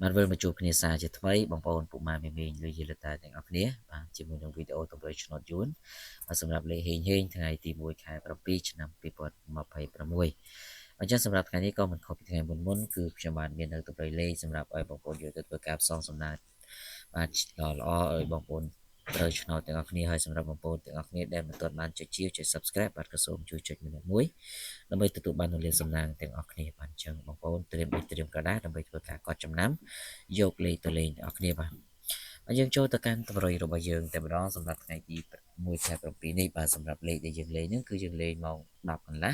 បានវិលមកជួបគ្នាសារជាថ្មីបងប្អូនពុកម៉ែមីមីងឬយាយលតាទាំងអស់គ្នាបាទជាមួយនឹងវីដេអូតម្រុយឆ្នោតយួនសម្រាប់លេខហេងថ្ងៃទី1ខែ7ឆ្នាំ2026អញ្ចឹងសម្រាប់ថ្ងៃនេះក៏មិនខុសពីថ្ងៃមុនគឺខ្ញុំបានមាននៅតម្រុយលេខសម្រាប់ឲ្យបងប្អូនយកទៅធ្វើការផ្សងសំណាងបាទល្អឲ្យបងប្អូនត្រូវឆ្នោតទាំងអស់គ្នាហើយសម្រាប់បងប្អូនទាំងអស់គ្នាដែលមិនទាន់បានចុចជាចុច Subscribe បាទក៏សូមជួយចុចម្នាក់មួយដើម្បីទទួលបាននូវលានសំណាងទាំងអស់គ្នាបាទអញ្ចឹងបងប្អូនត្រៀមក្រដាសដើម្បីធ្វើការកត់ចំណាំយកលេខទៅលេងទាំងអស់គ្នាបាទហើយយើងចូលទៅកាន់តម្រុយរបស់យើងតែម្ដងសម្រាប់ថ្ងៃទី1ខែ7នេះបាទសម្រាប់លេខដែលយើងលេងហ្នឹងគឺយើងលេងម៉ោង10កន្លះ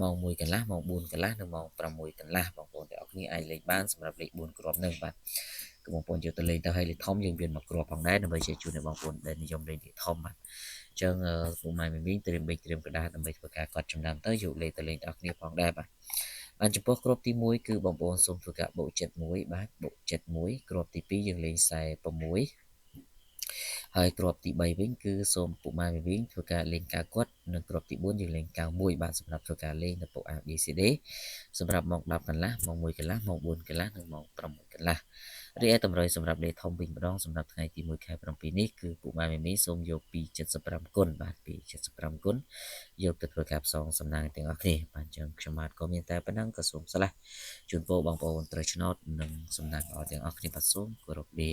ម៉ោង1កន្លះម៉ោង4កន្លះនិងម៉ោង6កន្លះបងប្អូនទាំងអស់គ្នាអាចលេងបានសម្រាប់លេខ4គ្រាប់ហ្នឹងបាទគឺបងប្អូនយកទៅលេងទៅហើយលេខធំយើងវាមកគ្រាប់ផងដែរដើម្បីជួយដល់បងប្អូនដែលនិយមលេងលេខធំបាទអញ្ចឹងពុកម៉ែមីមីងត្រៀមក្រដាសដើម្បីធ្វើការកត់ចំណាំទៅយកលេខទៅលេងទាំងអស់គ្នាផងដែរបាទបានចំពោះគ្រាប់ទី1គឺបងប្អូនសូមធ្វើការបូក71បាទបូក71គ្រាប់ទី2យើងលេង46ហើយគ្រាប់ទី3វិញគឺសូមពុកម៉ែវិញធ្វើការលេងការគាត់និងគ្រាប់ទី4យើងលេង91បាទសម្រាប់ធ្វើការលេងនៅពុក ABCD សម្រាប់ម៉ោង10កន្លះម៉ោង1កន្លះម៉ោង4កន្លះនិងម៉ោង6កន្លះរីឯតម្រុយសម្រាប់លេខធំវិញម្ដងសម្រាប់ថ្ងៃទី1ខែ7នេះគឺពុកម៉ែមីសូមយកពី75គុណបាទពី75គុណយកទៅធ្វើការផ្សងសំណាងទាំងអស់គ្នាបាទអញ្ចឹងខ្ញុំបាទក៏មានតែប៉ុណ្ណឹងក៏សូមស្លេះជូនពរបងប្អូនត្រូវឆ្នោតនិងសំណាងល្អទាំងអស់គ្នាបាទសូមគោរពលា